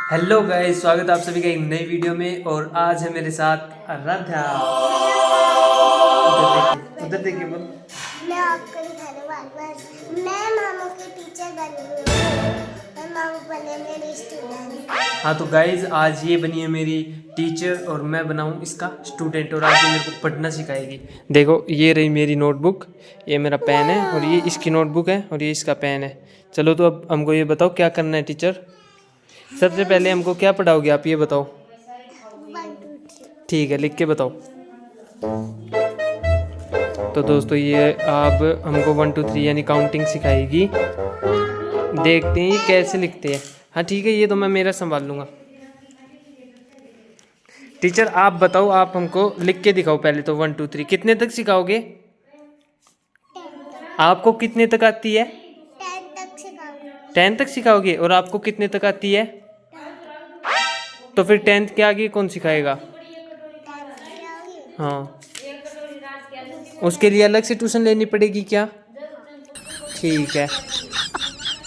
Hello guys, स्वागत है आप सभी का एक नई वीडियो में। और आज है मेरे साथ आराध्या। उधर देखिए बोल। मैं आपको दिखाने वाली हूँ। मैं मामू की टीचर बन गई हूँ और मामू बने मेरे स्टूडेंट। हाँ तो गाइस, आज ये बनी है मेरी टीचर और मैं बनाऊँ इसका स्टूडेंट। और आज ये मेरे को पढ़ना सिखाएगी। देखो, ये रही मेरी नोटबुक, ये मेरा पेन है और ये इसकी नोटबुक है और ये इसका पेन है। चलो तो अब हमको ये बताओ क्या करना है टीचर। सबसे पहले हमको क्या पढ़ाओगे आप, ये बताओ। 1 2 3। ठीक है, लिख के बताओ। तो दोस्तों, ये अब हमको 1 2 3 यानी काउंटिंग सिखाएगी। देखते हैं ये कैसे लिखते हैं। हाँ ठीक है, ये तो मैं मेरा संभाल लूँगा। टीचर आप बताओ, आप हमको लिख के दिखाओ पहले तो। 1 2 3 कितने तक सिखाओगे? 10 तक। आपको कितने तक आती है? 10 तक सिखाऊंगी। 10 तक सिखाओगे। और आपको कितने तक आती है? तो फिर 10th के आगे कौन सिखाएगा? 10 की होगी। हाँ, उसके लिए अलग से ट्यूशन लेनी पड़ेगी क्या? ठीक है।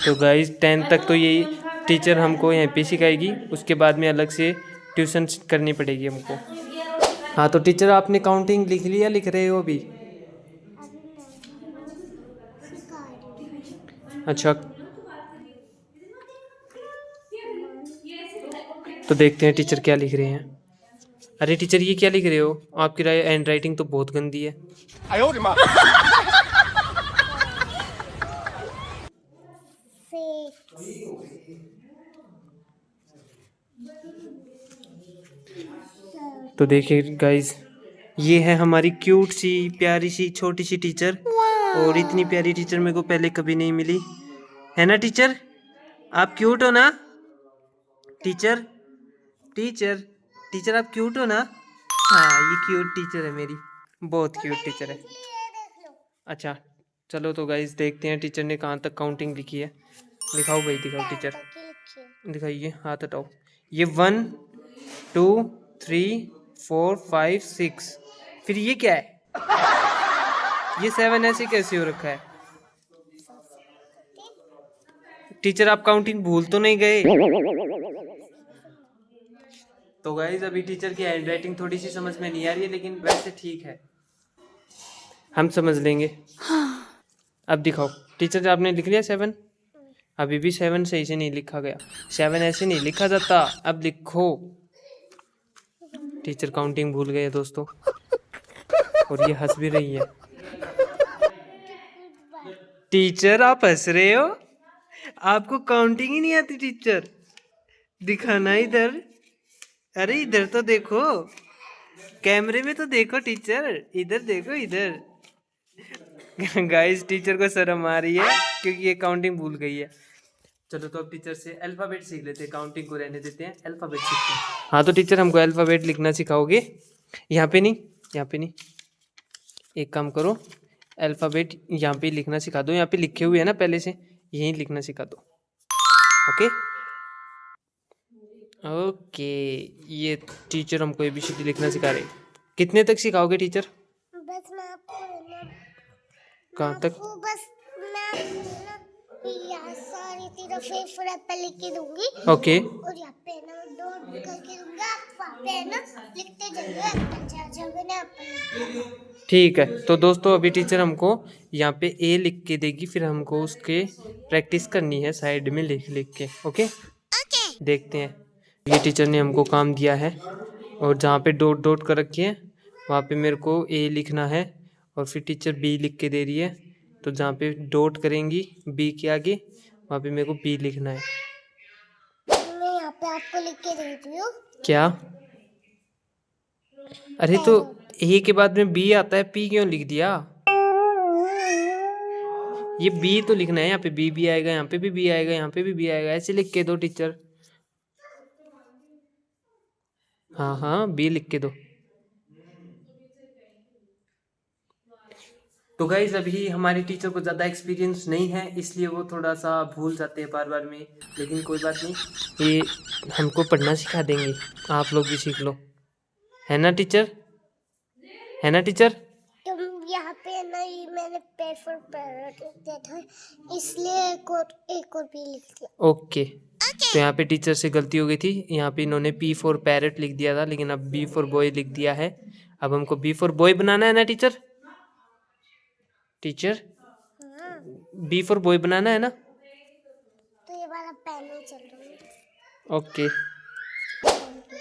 तो गाइस, 10th तक तो यही टीचर हमको यहाँ पे सिखाएगी, उसके बाद में अलग से ट्यूशन करनी पड़ेगी हमको। हाँ तो टीचर, आपने काउंटिंग लिख लिया, लिख रहे हो अभी? अभी मैं सिखा रही हूँ। अच्छा, तो देखते हैं टीचर क्या लिख रहे हैं। अरे टीचर, ये क्या लिख रहे हो? आपकी हैंड राइटिंग तो बहुत गंदी है। तो देखिए गाइस, ये है हमारी क्यूट सी प्यारी सी छोटी सी टीचर। और इतनी प्यारी टीचर मेरे को पहले कभी नहीं मिली, है ना टीचर? आप क्यूट हो ना टीचर? टीचर, टीचर आप क्यूट हो ना? हाँ, ये क्यूट टीचर है मेरी, बहुत क्यूट टीचर है। देख लो। अच्छा, चलो तो गाइस देखते हैं टीचर ने कहाँ तक काउंटिंग लिखी है। दिखाओ भाई, दिखाओ 10 टीचर, तक की लिखी। दिखाइए, हाथ हटाओ। ये 1 2 3 4 5 6। फिर ये क्या है? ये 7 ऐसे कैसे हो रखा है? टीचर आप काउंटिंग भूल तो नहीं गए? तो गाइस, अभी टीचर की हैंड राइटिंग थोड़ी सी समझ में नहीं आ रही है, लेकिन वैसे ठीक है, हम समझ लेंगे। अब दिखाओ टीचर, आपने लिख लिया 7? अभी भी 7 सही से नहीं लिखा गया। 7 ऐसे नहीं लिखा जाता, अब लिखो। टीचर काउंटिंग भूल गए दोस्तों, और ये हंस भी रही है। टीचर आप हंस रहे हो? आपको काउंटिंग ही नहीं आती टीचर? दिखाना इधर। अरे इधर तो देखो, कैमरे में तो देखो टीचर, इधर देखो इधर। गाइस, टीचर को शर्म आ रही है क्योंकि ये काउंटिंग भूल गई है। चलो तो अब टीचर से अल्फाबेट सीख लेते हैं, काउंटिंग को रहने देते हैं, अल्फाबेट सीखते हैं। हाँ तो टीचर, हमको अल्फाबेट लिखना सिखाओगे? यहाँ पे नहीं, यहाँ पे नहीं, एक काम करो, अल्फाबेट यहाँ पे लिखना सिखा दो। यहाँ पे लिखे हुए है ना पहले से, यहीं लिखना सिखा दो। ओके ओके, ये टीचर हमको ABCD लिखना सिखा रहे। कितने तक सिखाओगे टीचर? बस मैं आपको है ना, कहाँ तक? मैं आपको ना यहाँ सारी तरफ A4 एप्पल लिख के दूंगी। ओके और यहाँ पे ना डॉट करके दूंगी। आप वहाँ पे ना लिखते जाइए, एप्पल चार जगह ना एप्पल। ठीक है। तो दोस्तों, अभी टीचर हमको यहाँ पे A लिख के देगी, फिर हमको उसके प्रैक्टिस करनी है साइड में लिख लिख के। ओके, देखते हैं। ये टीचर ने हमको काम दिया है, और जहाँ पे डॉट डॉट कर रखी है वहाँ पे मेरे को A लिखना है, और फिर टीचर B लिख के दे रही है। तो जहाँ पे डॉट करेंगी B के आगे, वहाँ पे मेरे को B लिखना है। मैं यहाँ पे आपको लिख के देती हूँ। क्या? अरे तो A के बाद में B आता है, P क्यों लिख दिया? ये B तो लिखना है, यहाँ पे B भी आएगा, यहाँ पे भी B आएगा, यहाँ पे भी B आएगा, ऐसे लिख के दो टीचर। हाँ हाँ, B लिख के दो। तो गाइज, अभी हमारी टीचर को ज़्यादा एक्सपीरियंस नहीं है, इसलिए वो थोड़ा सा भूल जाते हैं बार बार में। लेकिन कोई बात नहीं, ये हमको पढ़ना सिखा देंगे, आप लोग भी सीख लो, है ना टीचर? है ना टीचर? तुम यहाँ पे ना, ये मैंने पेपर पर लिख दिया था, इसलिए एक और भी लिख दिया। ओके। तो यहाँ पे टीचर से गलती हो गई थी, यहाँ पे इन्होंने P फॉर पैरेट लिख दिया था, लेकिन अब B फॉर बॉय लिख दिया है। अब हमको B फॉर बॉय बनाना है ना टीचर? टीचर हाँ, B फॉर बॉय बनाना है ना? तो ये वाला पेन नहीं चल रहा है। ओके।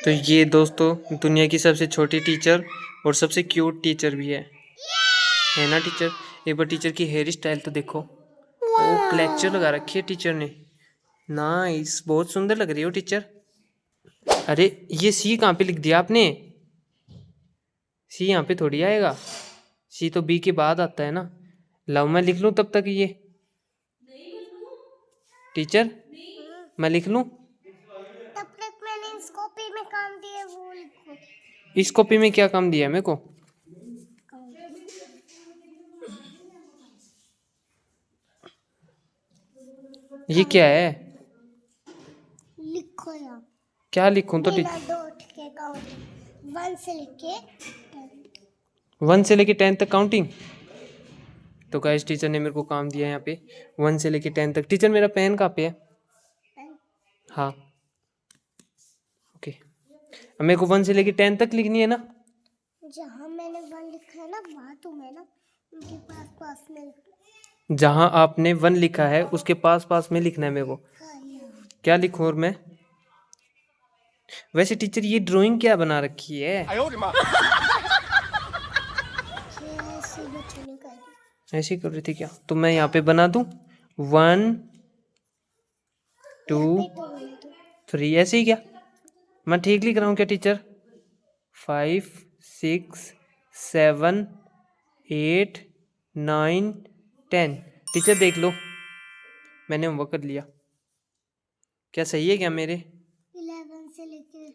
तो ये दोस्तों दुनिया की सबसे छोटी टीचर और सबसे क्यूट टीचर भी है ना टीचर? एक बार टीचर की हेयर स्टाइल तो देखो, ओ क्लेचर लगा रखी है टीचर ने। नाइस, बहुत सुंदर लग रही हो टीचर। अरे ये सी कहाँ पे लिख दिया आपने? सी यहाँ पे थोड़ी आएगा, सी तो बी के बाद आता है ना। लाओ मैं लिख लूँ तब तक ये। टीचर मैं लिख लूँ? तब तक मैंने इस कॉपी में काम दिया वो लिखो। इस कॉपी में क्या काम दिया है मेरे को? ये क्या है? लिखो यार। क्या लिखूं तो बिना डॉट के काउंट 1 से लेके 1 से लेके 10 तक काउंटिंग। तो गाइस टीचर ने मेरे को काम दिया है यहाँ पे 1 से लेके 10 तक। टीचर मेरा पेन कहाँ पे है? हाँ ओके। अब मेरे को 1 से लेके 10 तक लिखनी है ना? जहाँ मैंने 1 लिखा है ना वहाँ तुम्हें ना उनके पास पास में जहाँ आपने 1 लिखा है उसके पास पास में लिखना है मेरे को। हाँ यार। क्या लिखूं और मैं? वैसे टीचर ये ड्राइंग क्या बना रखी है? ये ऐसे बच्चों ने करी। ऐसे कर रही थी क्या? तो मैं यहाँ पे बना दूं 1 2 3 ऐसे ही क्या? मैं ठीक लिख रहा हूँ क्या टीचर? 5 6 7 8 9 10। टीचर देख लो मैंने होमवर्क कर लिया। क्या सही है क्या मेरे? 11 से लेके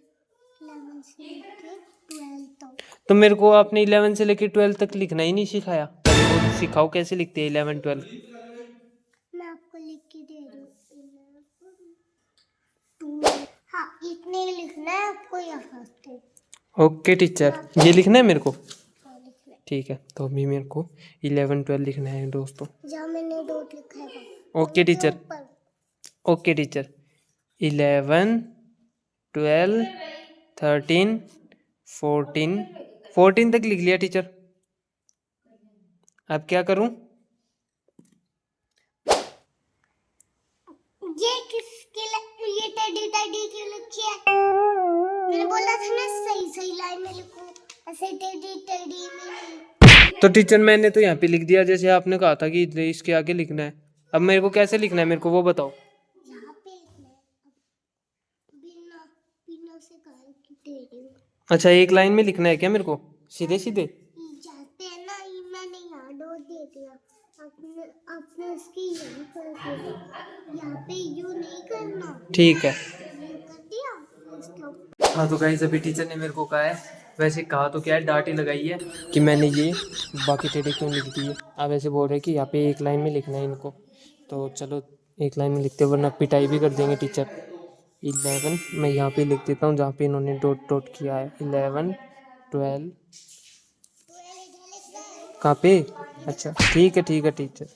12 तक। तो मेरे को आपने 11 से लेके 12 तक लिखना ही नहीं सिखाया। पहले वो सिखाओ कैसे लिखते हैं 11 12। मैं आपको लिख के दे रही हूँ। हाँ इतने ही लिखना है आपको यहाँ से। ओके टीचर, ये लिखना है मेरे को? हाँ, लिखना है। ठीक है, तो अभी मेरे को 11 12 लिखना है दोस्तों। जहाँ मैंने डॉट लिखा है ओके टीचर, ऊपर। Okay teacher. 11 12 13 14 14 तक लिख लिया टीचर। अब क्या करूं? ये किसके ये टेडी टेडी क्यों लिखी है? मैंने बोला था ना सही सही लाइन में लिखो, ऐसे टेडी टेडी में। तो टीचर मैंने तो यहाँ पे लिख दिया जैसे आपने कहा था कि इसके आगे लिखना है। अब मेरे को कैसे लिखना है मेरे को वो बताओ। यहाँ पे लिखना है बिना बिना से कहा कि टेडी। अच्छा एक लाइन में लिखना है क्या मेरे को सीधे सीधे? जाते हैं ना ये मैंने यहाँ डॉट दे दिया, आपने आपने उसकी यही कर दिया, यहाँ पे यू नहीं करना। ठीक है। ये कर दिया इसके ऊपर। हाँ तो गाइस अभी टीचर ने मेरे को कहा है, वैसे कहा तो क्या है डांट ही लगाई है कि मैंने ये बाकी टेढ़े क्यों लिख दिए। अब ऐसे बोल रहे हैं कि यहाँ पे एक लाइन में लिखना है इनको, तो चलो एक लाइन में लिखते हैं वरना पिटाई भी कर देंगे टीचर। 11 मैं यहाँ पे लिख देता हूँ जहाँ पे इन्होंने डॉट डॉट किया है। 11 12 कहाँ पे? अच्छा ठीक है टीचर,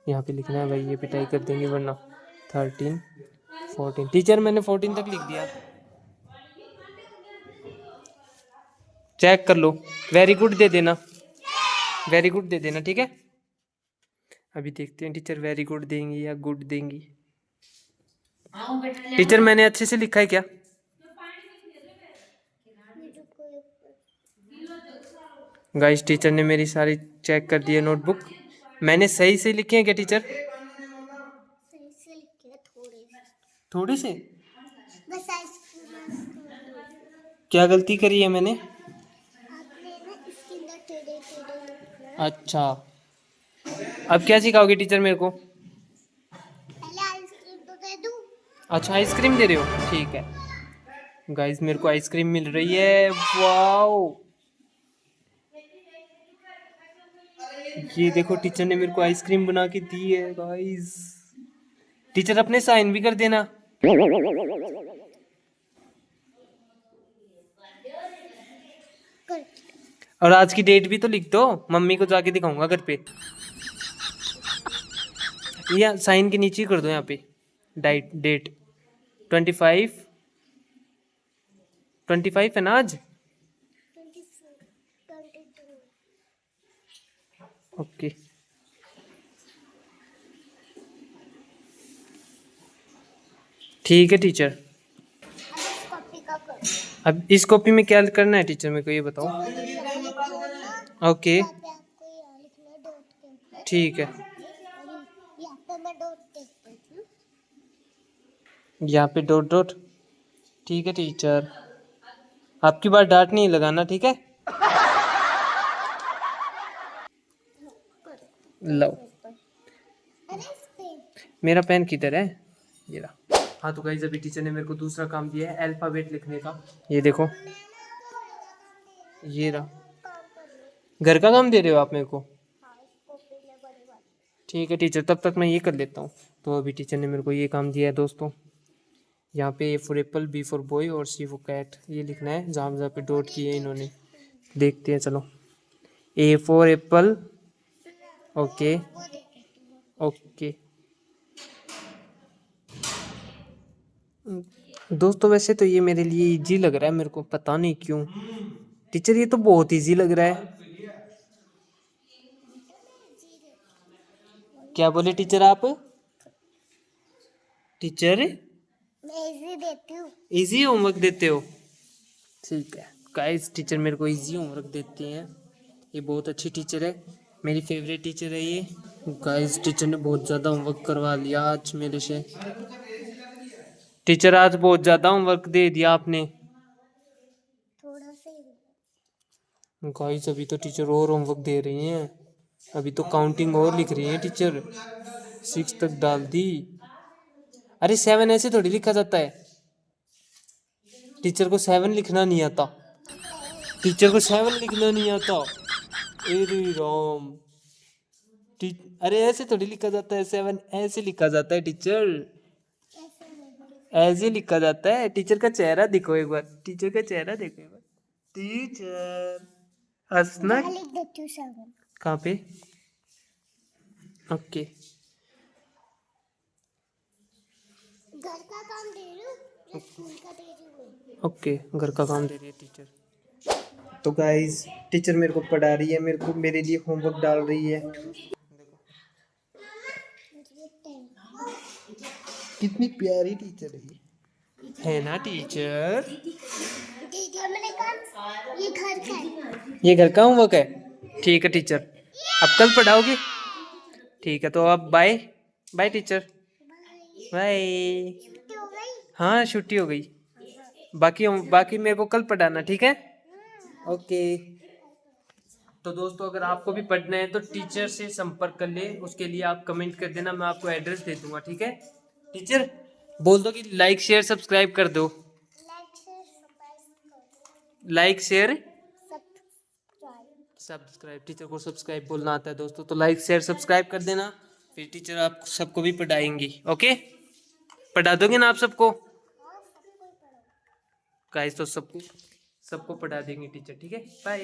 यहाँ पे लिखना है भाई, ये पिटाई कर देंगे वरना। 13 14 टीचर मैंने 14 तक लिख दिया, चेक कर लो। वेरी गुड दे देना, वेरी गुड दे देना ठीक है। अभी देखते हैं टीचर वेरी गुड देंगी या गुड देंगी। टीचर मैंने अच्छे से लिखा है क्या? गाइस टीचर ने मेरी सारी चेक कर दी है नोटबुक। मैंने सही से लिखे हैं क्या टीचर? सही से लिखे हैं थोड़े थोड़े से। से? बस क्या गलती करी है मैंने? आपने ना इसके अंदर टेढ़े टेढ़े लिखना है। अच्छा अब क्या सिखाओगे टीचर मेरे को? पहले आइसक्रीम तो दे दूँ। अच्छा आइसक्रीम दे रहे हो, ठीक है। गाइस मेरे को आइसक्रीम मिल रही है, वाओ। ये देखो टीचर ने मेरे को आइसक्रीम बना के दी है गाइस। टीचर अपने साइन भी कर देना। कर और आज की डेट भी तो लिख दो, मम्मी को जाके दिखाऊंगा घर पे। या साइन के नीचे ही कर दो यहाँ पे डेट। 25 25 है ना आज? 24 22 ओके ठीक है टीचर। अब इस कॉपी का करो। अब इस कॉपी में क्या करना है टीचर, मेरे को ये बताओ। यहाँ लिखना, ओके यहाँ पे आपको यहाँ लिखना है डॉट के ऊपर। ठीक है। और यहाँ पे मैं डॉट देख देती हूँ। यहाँ पे डॉट डॉट। ठीक है टीचर, आपकी बार डांट नहीं लगाना, ठीक है। करो। लो अरे इस पे मेरा पेन किधर है, ये रहा। हाँ तो गाइस अभी टीचर ने मेरे को दूसरा काम दिया है अल्फाबेट लिखने का, ये देखो ये रहा। काम कर लो। घर का काम दे रहे हो आप मेरे को? हाँ इस कॉपी में बड़ी बात। ठीक है टीचर, तब तक मैं ये कर लेता हूँ। तो अभी टीचर ने मेरे को ये काम दिया है दोस्तों, यहाँ पे A for apple, B for boy और सी फॉर कैट ये लिखना है, जहाँ जहाँ पे डॉट किए हैं इन्होंने। देखते हैं चलो। ए फॉर एप्पल, ओके वो देख देती हूँ। ओके। दोस्तों वैसे तो ये मेरे लिए इजी लग रहा है, मेरे को पता नहीं क्यों। टीचर ये तो बहुत इजी लग रहा है। क्या बोले टीचर आप? टीचर मैं इजी देती हूँ। इजी होमवर्क देते हो? ठीक है गाइस, टीचर मेरे को इजी होमवर्क देती हैं, ये बहुत अच्छी टीचर है, मेरी फेवरेट टीचर है ये। गाइस टीचर ने बहुत ज़्यादा होमवर्क करवा लिया आज मेरे से। टीचर आज बहुत ज़्यादा होमवर्क दे दिया आपने। थोड़ा सा ही। गाइस अभी तो टीचर और होमवर्क दे रही हैं, अभी तो काउंटिंग और लिख रही हैं टीचर, 6 तक डाल दी। अरे 7 ऐसे थोड़ी लिखा जाता है, टीचर को 7 लिखना नहीं आता, टीचर को 7 लिखना नहीं आता। अरे राम, अरे ऐसे थोड़ी लिखा जाता है 7, ऐसे लिखा जाता है टीचर, ऐसे लिखा जाता है। टीचर का चेहरा देखो एक बार, टीचर का चेहरा देखो एक बार। टीचर हंसना मैं लिख देती हूँ 7। कहाँ पे? ओके घर का काम दे रही हूँ या स्कूल का दे रही हूँ? ओके, घर का काम दे रही है टीचर। तो गाइस टीचर मेरे को पढ़ा रही है, मेरे को मेरे लिए होमवर्क डाल रही है। कितनी प्यारी टीचर है ना टीचर? दीदी मैंने कहा ये घर का है। ये घर का होमवर्क है, ठीक है टीचर, अब कल पढ़ाओगे? ठीक है तो अब बाय बाय टीचर, बाय। छुट्टी हो गई? हाँ छुट्टी हो गई, बाकी बाकी मेरे को कल पढ़ाना, ठीक है। ओके तो दोस्तों अगर आपको भी पढ़ना है तो टीचर से संपर्क कर ले, उसके लिए आप कमेंट कर देना, मैं आपको एड्रेस दे दूंगा, ठीक है। टीचर बोल दो कि लाइक शेयर सब्सक्राइब कर दो। लाइक शेयर सब्सक्राइब, टीचर को सब्सक्राइब बोलना आता है दोस्तों, तो लाइक शेयर सब्सक्राइब कर देना, फिर टीचर आप सबको भी पढ़ाएंगी। ओके पढ़ा दोगे ना आप सबको? गाइस तो सबको सबको पढ़ा देंगे टीचर, ठीक है। बाय।